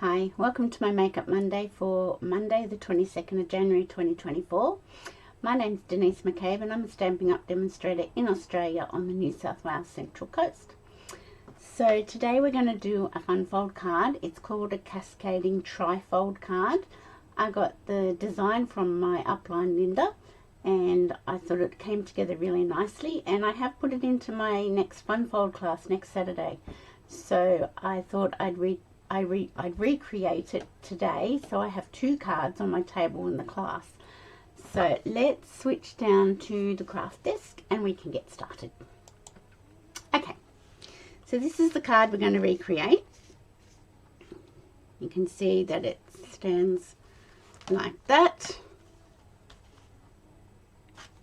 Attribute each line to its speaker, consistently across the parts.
Speaker 1: Hi, welcome to my Makeup Monday for Monday the 22nd of January 2024. My name's Denise McCabe and I'm a Stampin' Up demonstrator in Australia on the New South Wales Central Coast. So today we're going to do a fun fold card. It's called a Cascading Tri-cold Card. I got the design from my upline Linda and I thought it came together really nicely, and I have put it into my next fun fold class next Saturday. So I thought I'd recreate it today, so I have two cards on my table in the class. So let's switch down to the craft desk and we can get started. Okay, so this is the card we're going to recreate. You can see that it stands like that,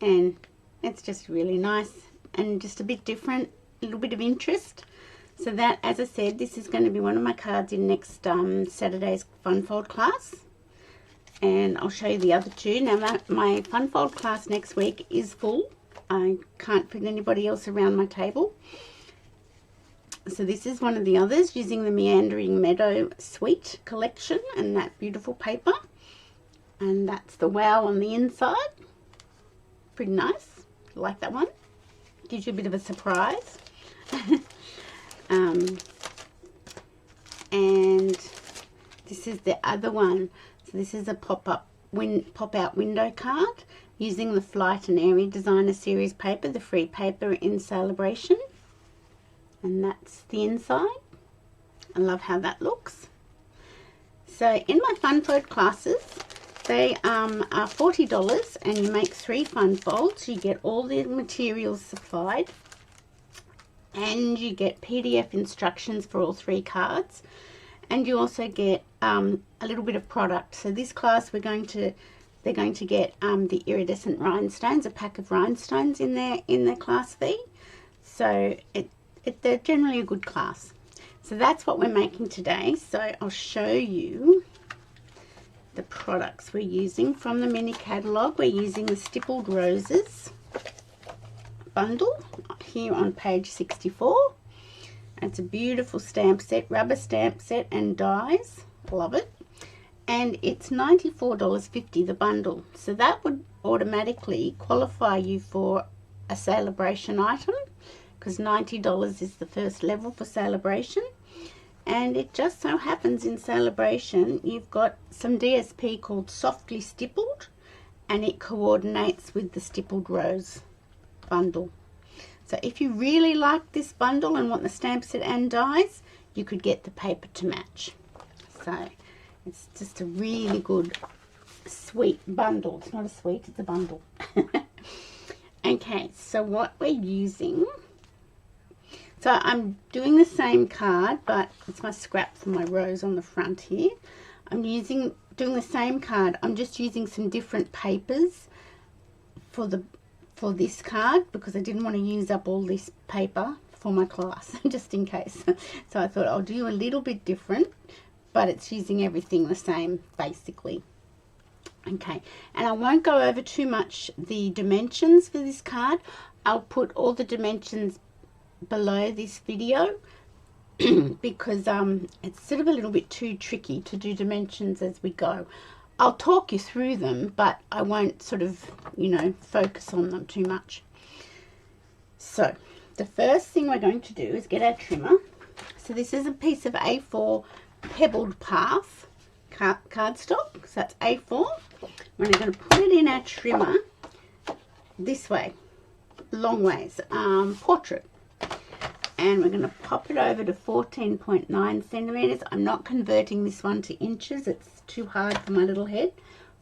Speaker 1: and it's just really nice and just a bit different, a little bit of interest. So that, as I said, this is going to be one of my cards in next Saturday's fun fold class, and I'll show you the other two. Now my fun fold class next week is full. I can't fit anybody else around my table. So this is one of the others using the Meandering Meadow Suite collection and that beautiful paper, and that's the wow on the inside. Pretty nice. I like that one. Gives you a bit of a surprise. And this is the other one. So this is a pop-out window card using the Flight and Airy Designer Series paper, the free paper in Sale-a-bration. And that's the inside. I love how that looks. So in my fun fold classes, they are $40 and you make 3 fun folds. You get all the materials supplied, and you get PDF instructions for all 3 cards, and you also get a little bit of product. So this class they're going to get the iridescent rhinestones, a pack of rhinestones in their class fee. So they're generally a good class. So that's what we're making today. So I'll show you the products we're using from the mini catalogue. We're using the Stippled Roses bundle here on page 64. It's a beautiful stamp set, rubber stamp set and dies. Love it. And it's $94.50 the bundle. So that would automatically qualify you for a Sale-a-bration item, because $90 is the first level for Sale-a-bration. And it just so happens in Sale-a-bration you've got some DSP called Softly Stippled, and it coordinates with the Stippled Rose bundle. So if you really like this bundle and want the stamp set and dies, you could get the paper to match. So it's just a really good sweet bundle. It's not a sweet, it's a bundle. Okay, so what we're using, so I'm doing the same card, but it's my scrap for my rose on the front here. I'm doing the same card. I'm just using some different papers for this card, because I didn't want to use up all this paper for my class, just in case. So I thought I'll do a little bit different, but it's using everything the same basically. Okay, and I won't go over too much the dimensions for this card. I'll put all the dimensions below this video because it's sort of a little bit too tricky to do dimensions as we go. I'll talk you through them, but I won't sort of, focus on them too much. So the first thing we're going to do is get our trimmer. So this is a piece of A4 pebbled path cardstock. So that's A4. We're going to put it in our trimmer this way, long ways, portrait. And we're going to pop it over to 14.9 centimeters. I'm not converting this one to inches. It's too hard for my little head.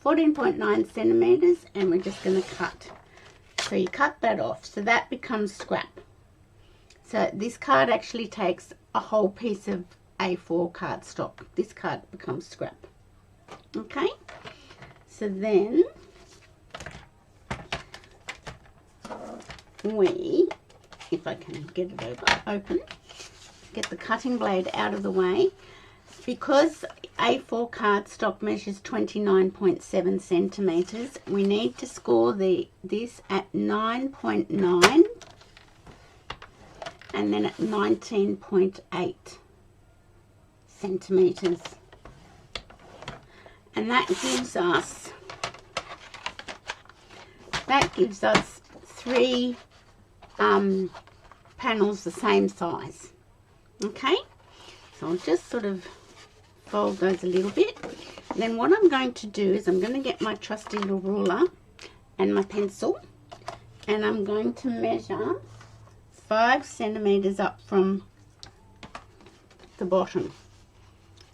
Speaker 1: 14.9 centimeters, and we're just going to cut. So you cut that off. So that becomes scrap. So this card actually takes a whole piece of A4 cardstock. This card becomes scrap. Okay. So then if I can get it open, get the cutting blade out of the way. Because A4 cardstock measures 29.7 centimeters, we need to score this at 9.9 and then at 19.8 centimeters. And that gives us 3 panels the same size. Okay, so I'll just sort of fold those a little bit. And then what I'm going to do is I'm going to get my trusty little ruler and my pencil, and I'm going to measure 5 centimeters up from the bottom.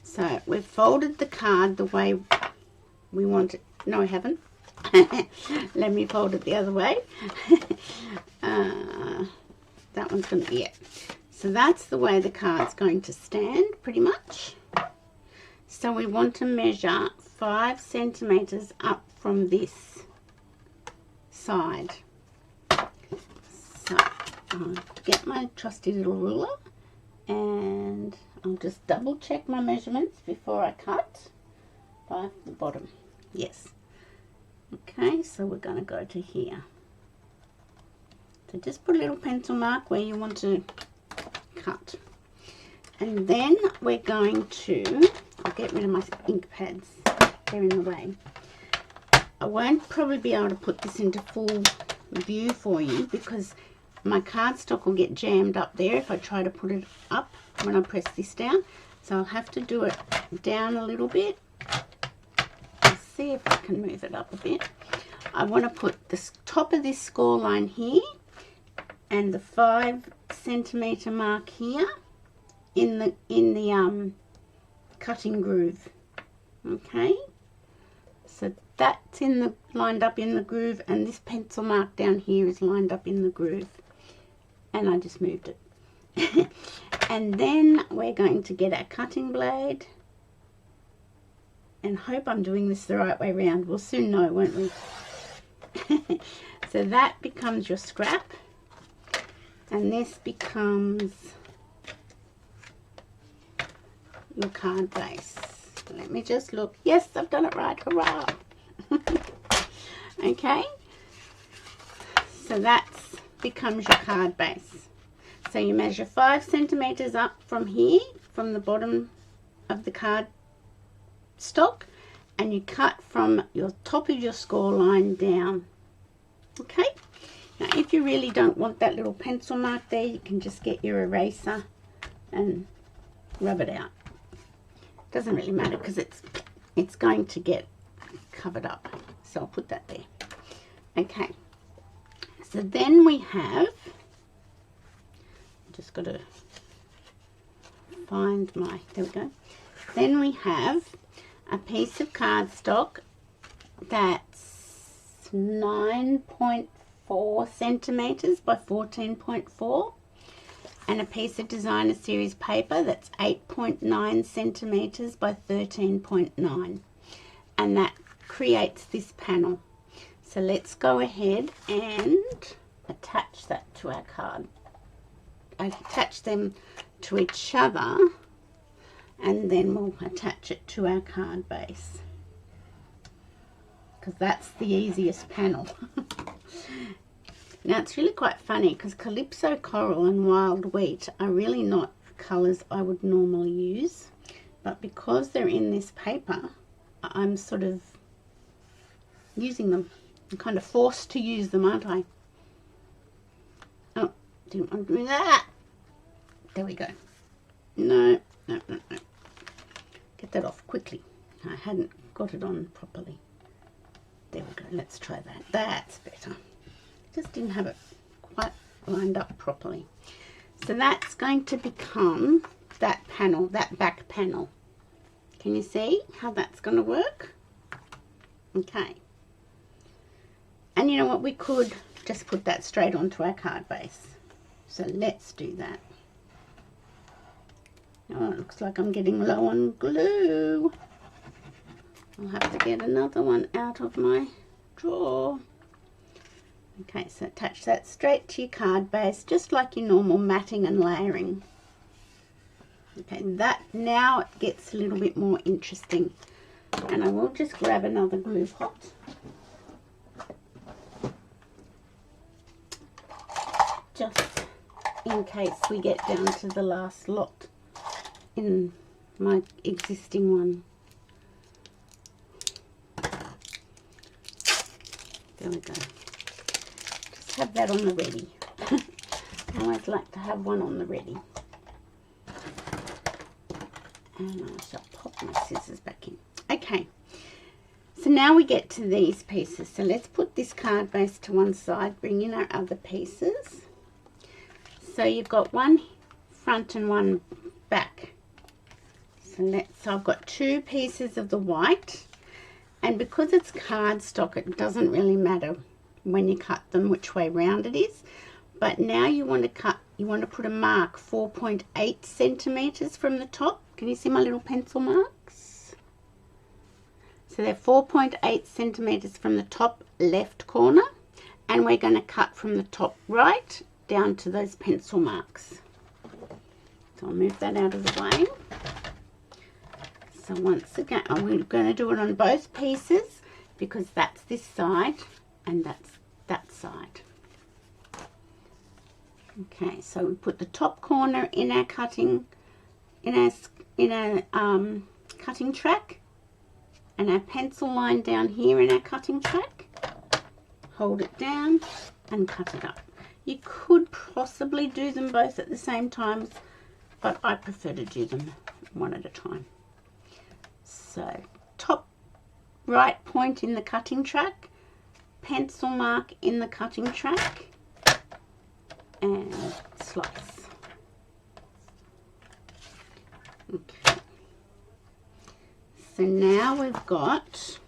Speaker 1: So we've folded the card the way we want it. No, I haven't. Let me fold it the other way. That one's going to be it. So that's the way the card's going to stand, pretty much. So we want to measure 5 centimeters up from this side. So I'll get my trusty little ruler, and I'll just double check my measurements before I cut by the bottom. Yes. Okay, so we're going to go to here. So just put a little pencil mark where you want to cut. And then we're going to, I'll get rid of my ink pads, they're in the way. I won't probably be able to put this into full view for you because my cardstock will get jammed up there if I try to put it up when I press this down. So I'll have to do it down a little bit. Let's see if I can move it up a bit. I want to put the top of this score line here and the 5 centimeter mark here in the cutting groove. Okay, so that's lined up in the groove, and this pencil mark down here is lined up in the groove, and I just moved it. And then we're going to get our cutting blade, and hope I'm doing this the right way around. We'll soon know, won't we? So that becomes your scrap, and this becomes your card base. Let me just look. Yes, I've done it right. Hurrah! Okay, so that becomes your card base. So you measure 5 centimeters up from here, from the bottom of the card stock, and you cut from your top of your score line down. Okay, now if you really don't want that little pencil mark there, you can just get your eraser and rub it out. Doesn't really matter because it's going to get covered up, so I'll put that there. Okay, so then we have, just got to find my, there we go. Then we have a piece of cardstock that's 9.4 centimeters by 14.4, and a piece of designer series paper that's 8.9 centimeters by 13.9, and that creates this panel. So let's go ahead and attach that to our card. I attach them to each other, and then we'll attach it to our card base, because that's the easiest panel. Now it's really quite funny because Calypso Coral and Wild Wheat are really not colours I would normally use, but because they're in this paper, I'm sort of using them. I'm kind of forced to use them, aren't I? Oh, didn't want to do that. There we go. No. Get that off quickly. I hadn't got it on properly. There we go. Let's try that. That's better. Just didn't have it quite lined up properly. So that's going to become that panel, that back panel. Can you see how that's going to work? Okay. And you know what? We could just put that straight onto our card base. So let's do that. Oh, it looks like I'm getting low on glue. I'll have to get another one out of my drawer. Okay, so attach that straight to your card base, just like your normal matting and layering. Okay, that now it gets a little bit more interesting. And I will just grab another glue pot. Just in case we get down to the last lot in my existing one. that on the ready. I always like to have one on the ready. And I shall pop my scissors back in. Okay, so now we get to these pieces. So let's put this card base to one side, bring in our other pieces. So you've got one front and one back. So I've got two pieces of the white, and because it's cardstock, it doesn't really matter when you cut them which way round it is. But now you want to put a mark 4.8 centimeters from the top. Can you see my little pencil marks? So they're 4.8 centimeters from the top left corner, and we're going to cut from the top right down to those pencil marks. So I'll move that out of the way. So once again, we're going to do it on both pieces because that's this side and that's that side. Okay, so we put the top corner in our cutting, cutting track, and our pencil line down here in our cutting track. Hold it down and cut it up. You could possibly do them both at the same time, but I prefer to do them one at a time. So top right point in the cutting track, pencil mark in the cutting track, and slice. Okay. So now we've got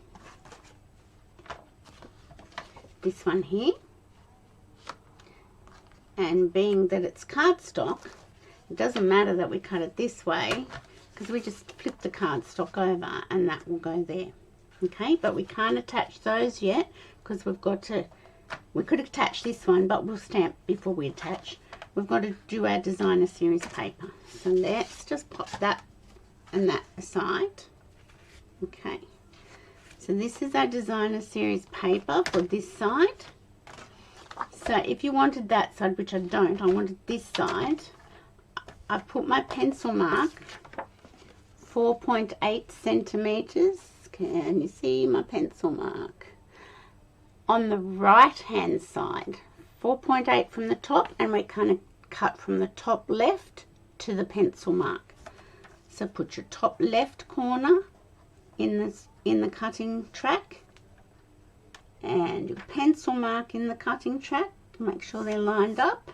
Speaker 1: this one here, and being that it's cardstock, it doesn't matter that we cut it this way because we just flip the cardstock over and that will go there. Okay, but we can't attach those yet because we've got to, we could attach this one, but we'll stamp before we attach. We've got to do our designer series paper. So let's just pop that and that aside. Okay, so this is our designer series paper for this side. So if you wanted that side, which I don't, I wanted this side, I put my pencil mark 4.8 centimeters. Can you see my pencil mark? On the right hand side, 4.8 from the top, and we're kind of cut from the top left to the pencil mark. So put your top left corner in the cutting track and your pencil mark in the cutting track to make sure they're lined up,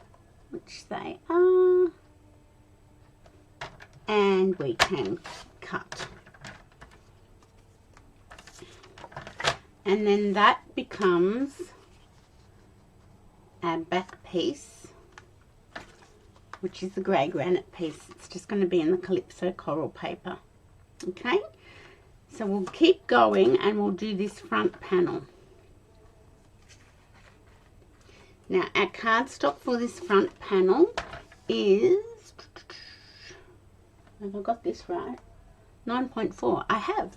Speaker 1: which they are, and we can cut. And then that becomes our back piece, which is the grey granite piece. It's just going to be in the Calypso coral paper. Okay, so we'll keep going and we'll do this front panel. Now our cardstock for this front panel is, have I got this right? 9.4. I have.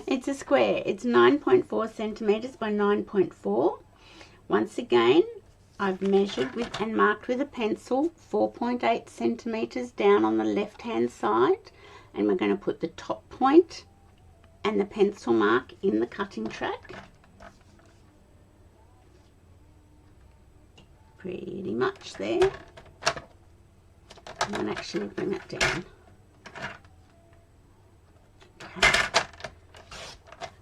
Speaker 1: It's a square. It's 9.4 centimeters by 9.4. Once again, I've measured with and marked with a pencil 4.8 centimeters down on the left hand side, and we're going to put the top point and the pencil mark in the cutting track. Pretty much there. And then actually bring it down.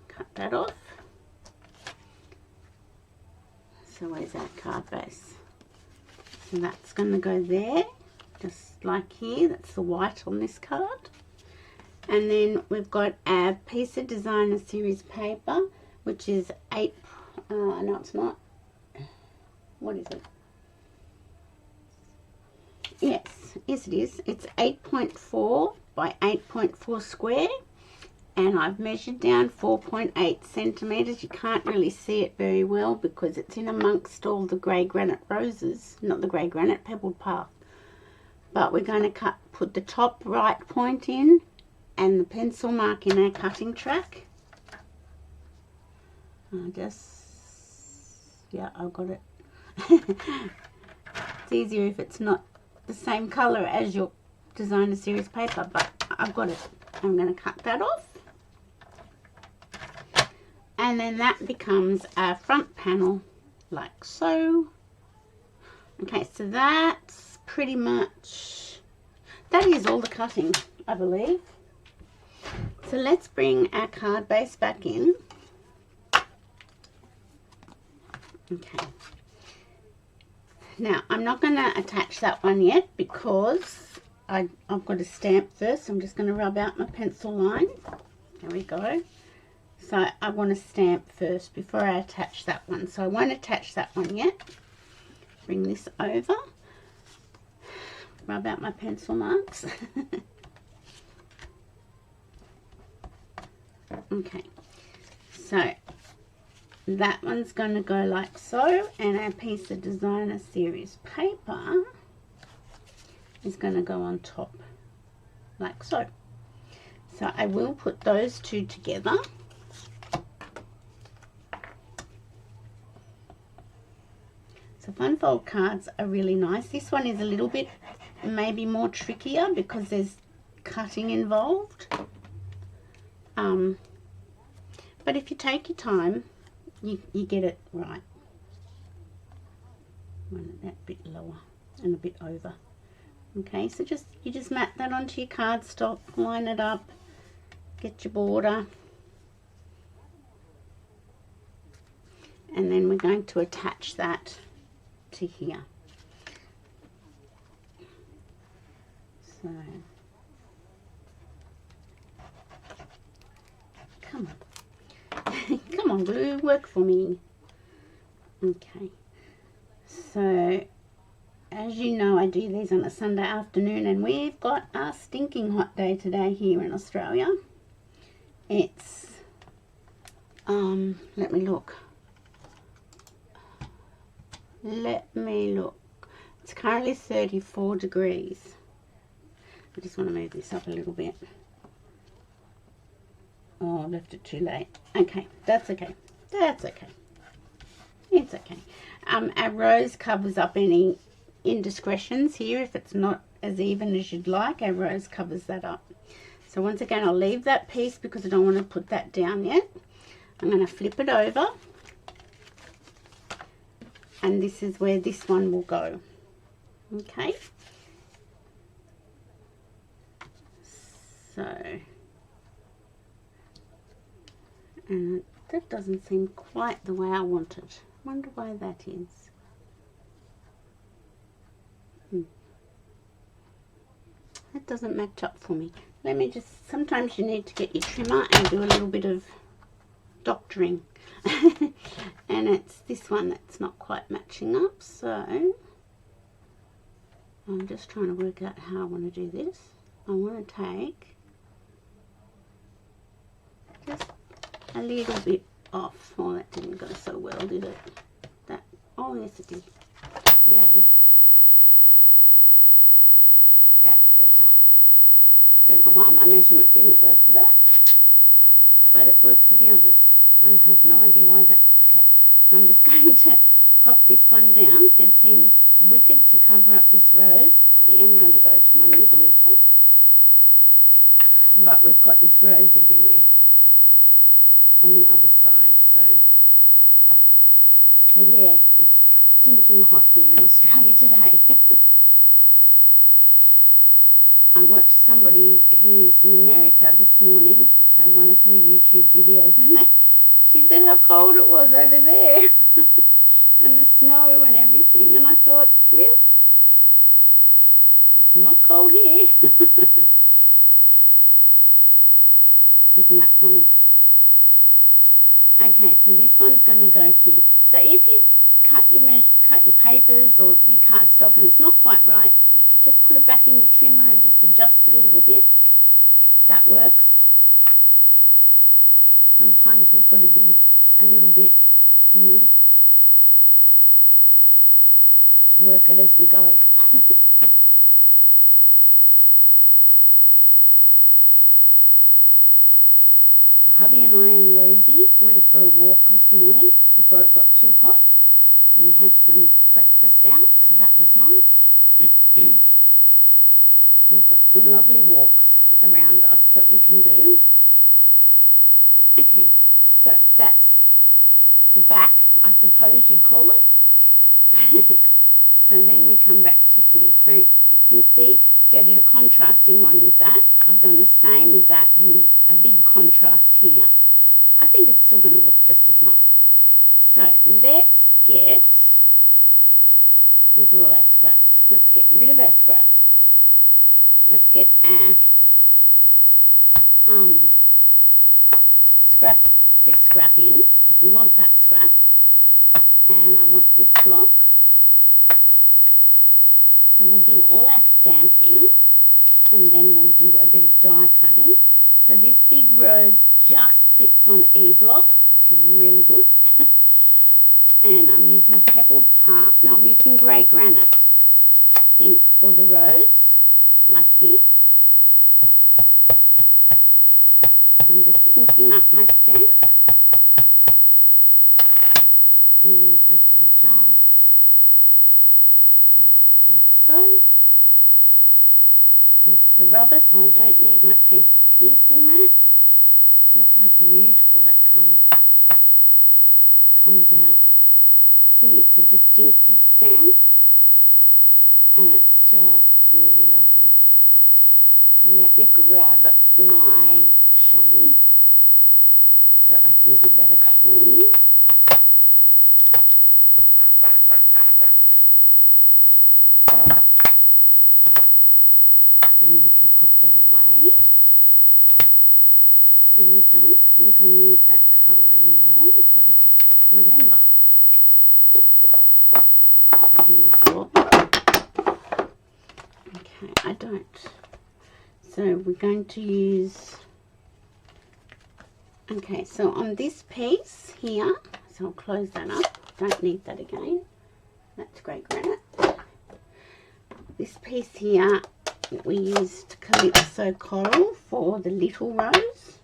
Speaker 1: Cut that off. So where's our card base? So that's going to go there, just like here. That's the white on this card. And then we've got our piece of designer series paper, which is no it's not. What is it? Yes it is. It's 8.4 by 8.4 square. And I've measured down 4.8 centimeters. You can't really see it very well because it's in amongst all the grey granite roses, not the grey granite, pebbled path. But we're going to put the top right point in and the pencil mark in our cutting track. Yeah, I've got it. It's easier if it's not the same colour as your designer series paper, but I've got it. I'm going to cut that off. And then that becomes our front panel, like so. Okay, so that's pretty much, that is all the cutting, I believe. So let's bring our card base back in. Okay. Now, I'm not going to attach that one yet because I've got to stamp first. I'm just going to rub out my pencil line. There we go. So I want to stamp first before I attach that one. So I won't attach that one yet. Bring this over. Rub out my pencil marks. Okay. So that one's going to go like so, and our piece of designer series paper is going to go on top like so. So I will put those two together. So fun fold cards are really nice. This one is a little bit maybe more trickier because there's cutting involved. But if you take your time, you get it right. Want it that bit lower and a bit over. Okay, so you just mat that onto your cardstock, line it up, get your border, and then we're going to attach that to here. So come on. Come on, glue, work for me. Okay, so as you know, I do these on a Sunday afternoon, and we've got a stinking hot day today here in Australia. It's let me look. It's currently 34 degrees. I just want to move this up a little bit. Oh, I left it too late. Okay, that's okay. That's okay. It's okay. Our rose covers up any indiscretions here. If it's not as even as you'd like, our rose covers that up. So once again, I'll leave that piece because I don't want to put that down yet. I'm going to flip it over. And this is where this one will go. Okay. So, and that doesn't seem quite the way I want it. I wonder why that is. That doesn't match up for me. Let me just, sometimes you need to get your trimmer and do a little bit of doctoring. And it's this one that's not quite matching up, so I'm just trying to work out how I want to do this. I want to take just a little bit off. Oh, that didn't go so well, did it? That, oh yes it did. Yay. That's better. Don't know why my measurement didn't work for that, but it worked for the others. I have no idea why that's the case. So I'm just going to pop this one down. It seems wicked to cover up this rose. I am going to go to my new glue pot. But we've got this rose everywhere on the other side. So yeah, it's stinking hot here in Australia today. I watched somebody who's in America this morning, one of her YouTube videos, and she said how cold it was over there and the snow and everything, and I thought, really? It's not cold here. Isn't that funny? Okay, so this one's going to go here. So if you cut your papers or your cardstock and it's not quite right, you can just put it back in your trimmer and just adjust it a little bit. That works. Sometimes we've got to be a little bit, you know, work it as we go. So hubby and I and Rosie went for a walk this morning before it got too hot. We had some breakfast out, so that was nice. We've got some lovely walks around us that we can do. Okay, so that's the back, I suppose you'd call it. So then we come back to here. So you can see I did a contrasting one with that. I've done the same with that and a big contrast here. I think it's still going to look just as nice. So let's get, these are all our scraps. Let's get rid of our scraps. Let's get our this scrap in, because we want that scrap. And I want this block. So we'll do all our stamping and then we'll do a bit of die cutting. So this big rose just fits on E block, which is really good. And I'm using I'm using grey granite ink for the rose, like here. So I'm just inking up my stamp. And I shall just place it like so. It's the rubber, so I don't need my paper piercing mat. Look how beautiful that comes out. See, it's a distinctive stamp and it's just really lovely. So let me grab my chamois so I can give that a clean. And we can pop that away. And I don't think I need that colour anymore. I've got to just remember. Pop that back in my drawer. Okay, I don't. So we're going to use, okay, so on this piece here, so I'll close that up. Don't need that again. That's grey granite. This piece here, we used Calypso Coral for the little rose.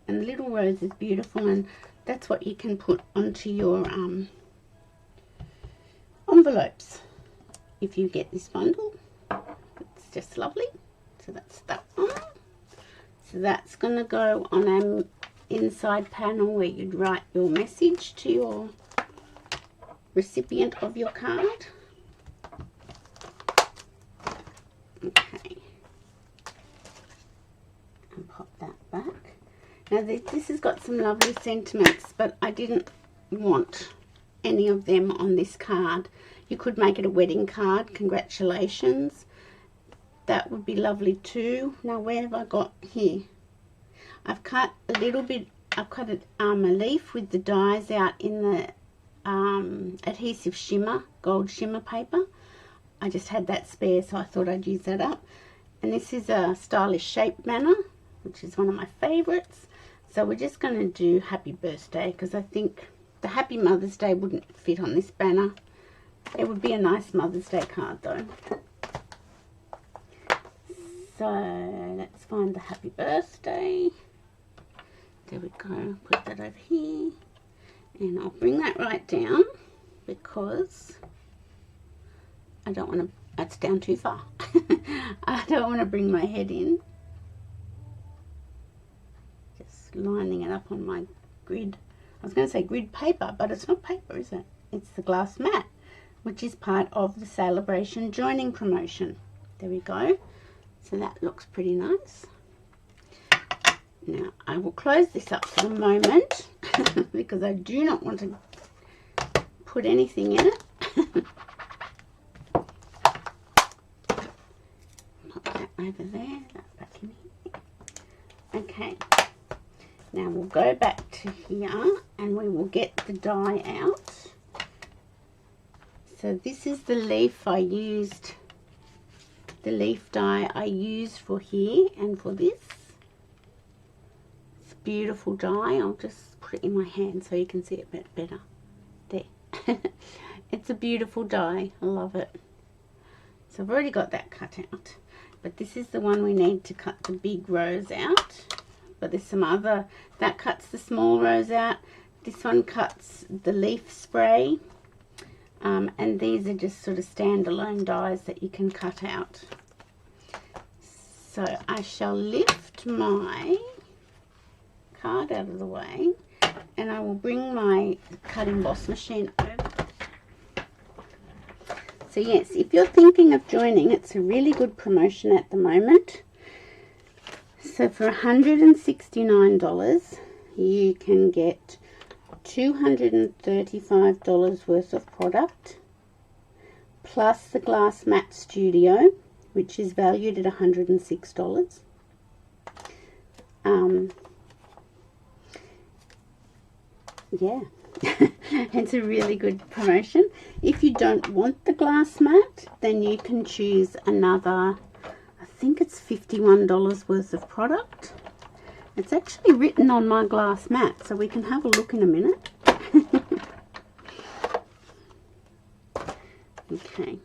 Speaker 1: And the little rose is beautiful, and that's what you can put onto your envelopes if you get this bundle. It's just lovely. So that's that one. So that's going to go on an inside panel where you'd write your message to your recipient of your card. Okay, and pop that back. Now this has got some lovely sentiments, but I didn't want any of them on this card. You could make it a wedding card, congratulations. That would be lovely too. Now where have I got here? I've cut a little bit, I've cut a leaf with the dies out in the adhesive shimmer, gold shimmer paper. I just had that spare, so I thought I'd use that up. And this is a stylish shape banner, which is one of my favourites. So we're just going to do Happy Birthday, because I think the Happy Mother's Day wouldn't fit on this banner. It would be a nice Mother's Day card though. So let's find the Happy Birthday. There we go. Put that over here. And I'll bring that right down because I don't want to, that's down too far. I don't want to bring my head in. Just lining it up on my grid. I was going to say grid paper, but it's not paper, is it? It's the glass mat, which is part of the Sale-a-bration joining promotion. There we go. So that looks pretty nice. Now I will close this up for the moment because I do not want to put anything in it. Over there, that back in here. Okay, now we'll go back to here and we will get the die out. So this is the leaf I used, the leaf die I used for here and for this. It's a beautiful die. I'll just put it in my hand so you can see it a bit better. There. It's a beautiful die. I love it. So I've already got that cut out. But this is the one we need to cut the big rose out. But there's some other, that cuts the small rose out. This one cuts the leaf spray. And these are just sort of standalone dies that you can cut out. So I shall lift my card out of the way. And I will bring my cut emboss machine over So yes, if you're thinking of joining, it's a really good promotion at the moment. So for $169, you can get $235 worth of product, plus the Glass Mat Studio, which is valued at $106. Yeah, it's a really good promotion. If you don't want the glass mat, then you can choose another, I think it's $51 worth of product. It's actually written on my glass mat, so we can have a look in a minute. Okay,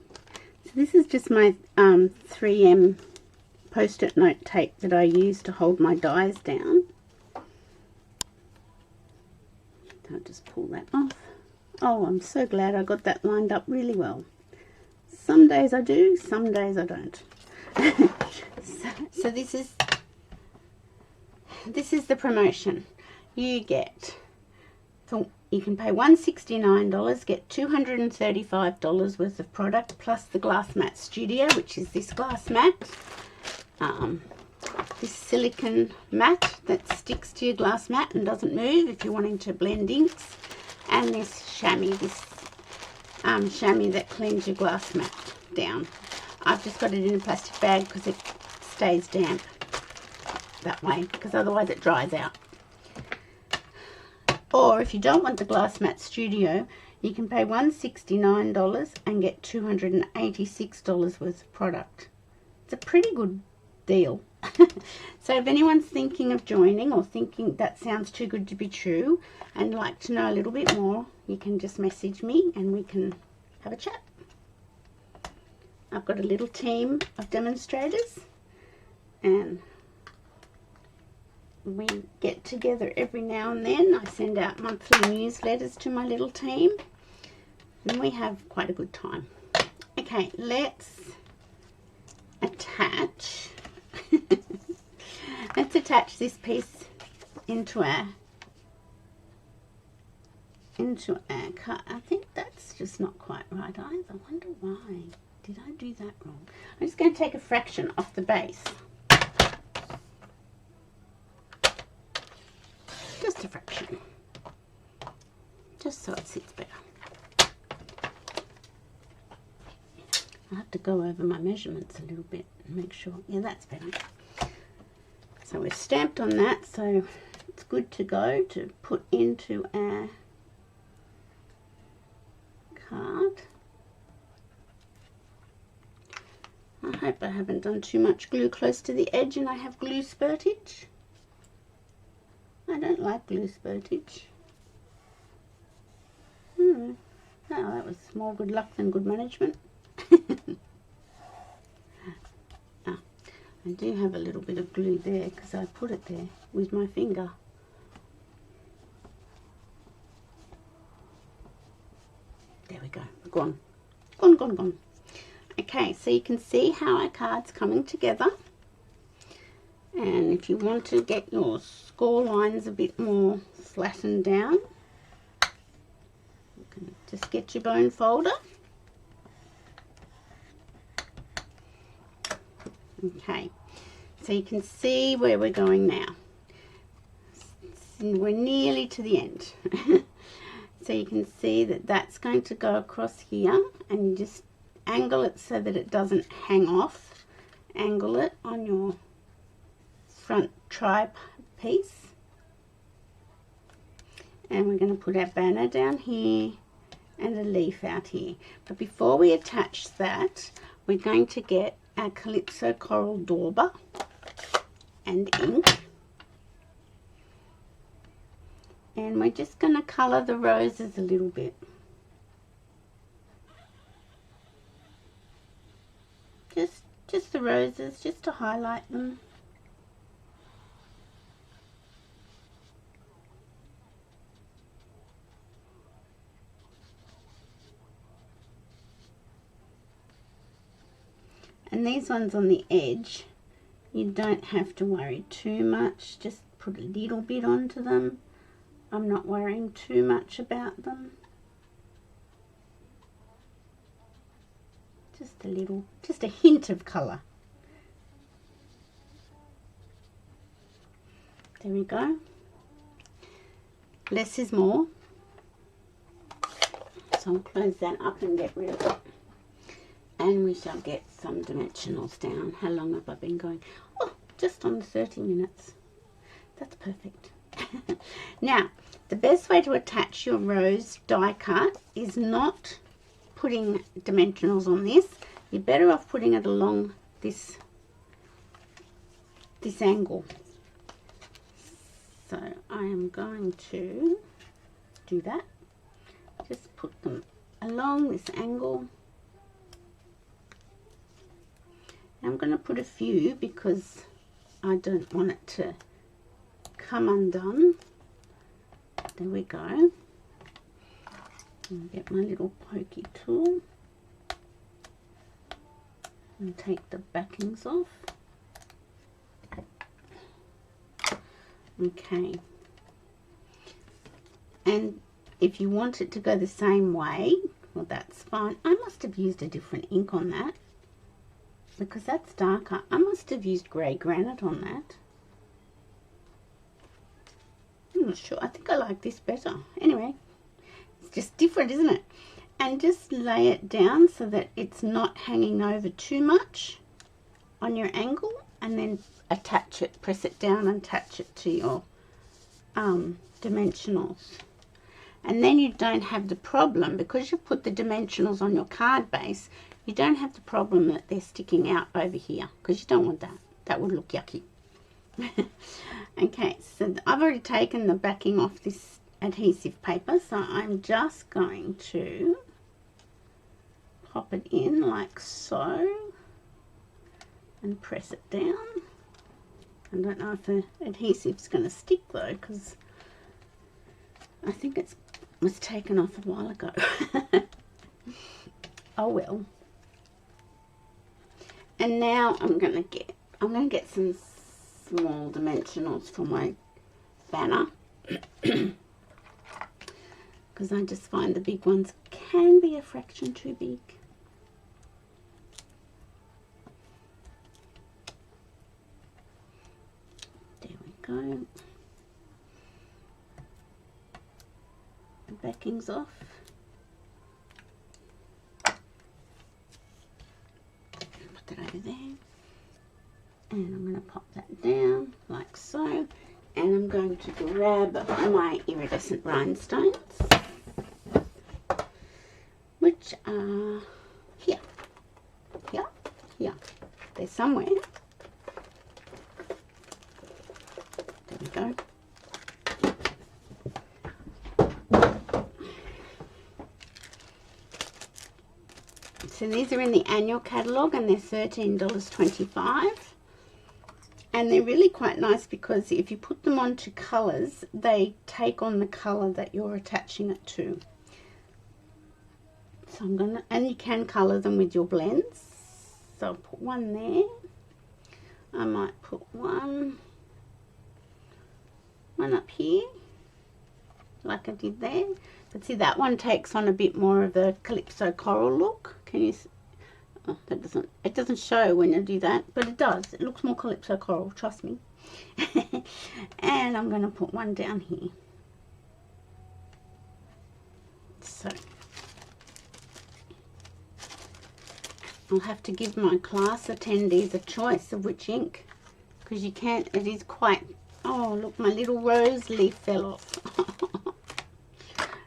Speaker 1: so this is just my 3M post-it note tape that I use to hold my dies down. I'll just pull that off. Oh, I'm so glad I got that lined up really well. Some days I do, some days I don't. so this is the promotion. You get, you can pay $169, get $235 worth of product, plus the Glass Mat Studio, which is this glass mat. This silicone mat that sticks to your glass mat and doesn't move if you're wanting to blend inks, and this chamois, chamois that cleans your glass mat down. I've just got it in a plastic bag because it stays damp that way, because otherwise it dries out. Or if you don't want the Glass Mat Studio, you can pay $169 and get $286 worth of product. It's a pretty good deal. So if anyone's thinking of joining, or thinking that sounds too good to be true and like to know a little bit more, you can just message me and we can have a chat. I've got a little team of demonstrators, and we get together every now and then. I send out monthly newsletters to my little team, and we have quite a good time. Okay, let's attach let's attach this piece into our card. I think that's just not quite right either. I wonder why. Did I do that wrong? I'm just going to take a fraction off the base. Just a fraction. Just so it sits better. I have to go over my measurements a little bit and make sure. Yeah, that's better. So we're stamped on that, so it's good to go to put into our card. I hope I haven't done too much glue close to the edge and I have glue spurtage. I don't like glue spurtage. Oh, that was more good luck than good management. I do have a little bit of glue there because I put it there with my finger. There we go. Gone. Gone, gone, gone. Okay, so you can see how our card's coming together. And if you want to get your score lines a bit more flattened down, you can just get your bone folder. Okay, so you can see where we're going now. We're nearly to the end. So you can see that that's going to go across here, and you just angle it so that it doesn't hang off. Angle it on your front tri piece. And we're going to put our banner down here and a leaf out here. But before we attach that, we're going to get our Calypso Coral Dauber and ink, and we're just going to colour the roses a little bit. Just the roses, just to highlight them. And these ones on the edge, you don't have to worry too much. Just put a little bit onto them. I'm not worrying too much about them. just a little, just a hint of colour. There we go. Less is more. So I'll close that up and get rid of it. And we shall get some dimensionals down. How long have I been going? Oh, just on 30 minutes. That's perfect. Now, the best way to attach your rose die cut is not putting dimensionals on this. You're better off putting it along this angle. So I am going to do that. Just put them along this angle. I'm going to put a few because I don't want it to come undone. There we go. I'll get my little pokey tool and take the backings off. Okay. And if you want it to go the same way, well, that's fine. I must have used a different ink on that because that's darker. I must have used grey granite on that. I'm not sure. I think I like this better. Anyway, it's just different, isn't it? And just lay it down so that it's not hanging over too much on your angle, and then attach it, press it down and attach it to your dimensionals. And then you don't have the problem, because you put the dimensionals on your card base, you don't have the problem that they're sticking out over here, because you don't want that. That would look yucky. Okay, so I've already taken the backing off this adhesive paper, so I'm just going to pop it in like so and press it down. I don't know if the adhesive's going to stick though, because I think it was taken off a while ago. Oh well. And now I'm going to get some small dimensionals for my banner, because I just find the big ones can be a fraction too big. There we go. The backing's off. Put that over there. And I'm going to pop that down like so. And I'm going to grab my iridescent rhinestones, which are here. They're somewhere. There we go. So these are in the annual catalogue and they're $13.25. And they're really quite nice because if you put them onto colours, they take on the colour that you're attaching it to. So I'm gonna, and you can colour them with your blends. So I'll put one there. I might put one up here, like I did there. But see, that one takes on a bit more of the Calypso coral look. Can you see? Oh, it doesn't show when you do that, but it does. It looks more Calypso coral, trust me. And I'm going to put one down here. So I'll have to give my class attendees a choice of which ink, because you can't, it is quite, oh look, my little rose leaf fell off.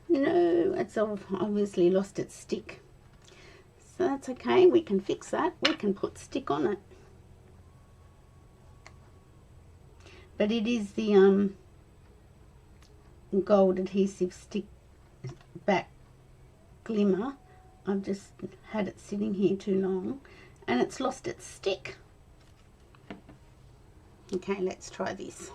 Speaker 1: No, it's obviously lost its stick. So that's okay, we can fix that. We can put stick on it. But it is the gold adhesive stick back glimmer. I've just had it sitting here too long and it's lost its stick. Okay, let's try this.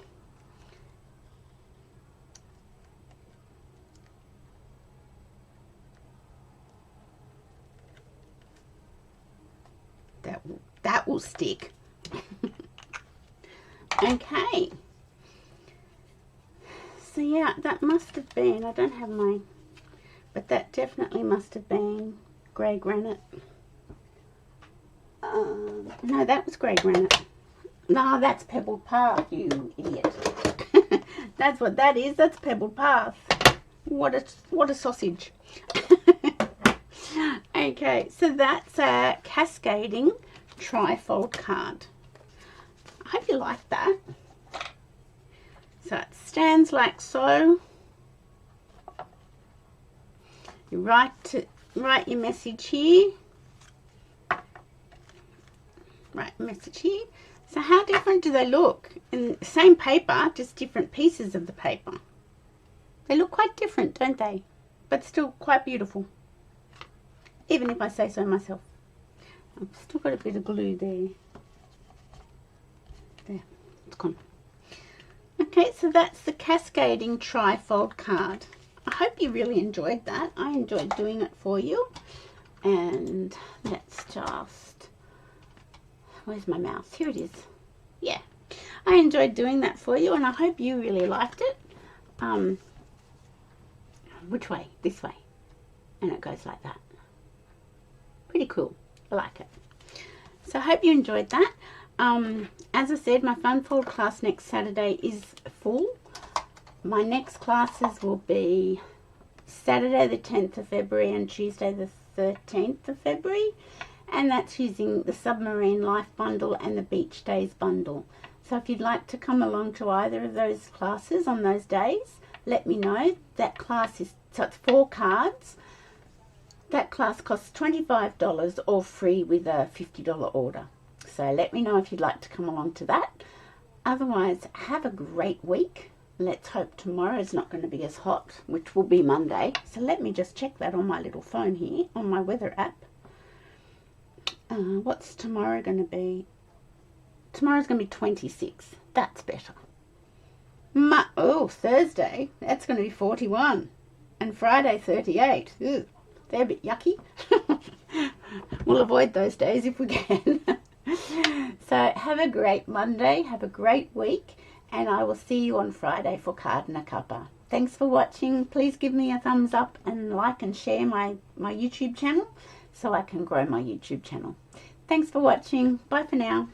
Speaker 1: That will stick. Okay. So yeah, that must have been, I don't have my, but that definitely must have been grey granite. No, that was grey granite. No, that's Pebbled Path, you idiot. That's what that is. That's Pebbled Path. What a sausage. Okay, so that's a Cascading Tri-cold Card. I hope you like that. So it stands like so. You write your message here. Write your message here. So how different do they look? In the same paper, just different pieces of the paper. They look quite different, don't they? But still quite beautiful. Even if I say so myself. I've still got a bit of glue there. There, it's gone. Okay, so that's the Cascading Tri-cold Card. I hope you really enjoyed that. I enjoyed doing it for you. And let's just... Where's my mouse? Here it is. Yeah. I enjoyed doing that for you, and I hope you really liked it. Which way? This way. And it goes like that. Pretty cool. I like it. So I hope you enjoyed that. As I said, my Fun Fold class next Saturday is full. My next classes will be Saturday the 10th of February and Tuesday the 13th of February. And that's using the Submarine Life Bundle and the Beach Days Bundle. So if you'd like to come along to either of those classes on those days, let me know. That class is, so it's 4 cards. That class costs $25 or free with a $50 order. So let me know if you'd like to come along to that. Otherwise, have a great week. Let's hope tomorrow's not going to be as hot, which will be Monday. So let me just check that on my little phone here, on my weather app. What's tomorrow going to be? Tomorrow's going to be 26. That's better. Oh, Thursday, that's going to be 41. And Friday, 38. Ugh, they're a bit yucky. We'll avoid those days if we can. So have a great Monday. Have a great week. And I will see you on Friday for Card and a Cuppa. Thanks for watching. Please give me a thumbs up and like and share my YouTube channel so I can grow my YouTube channel. Thanks for watching. Bye for now.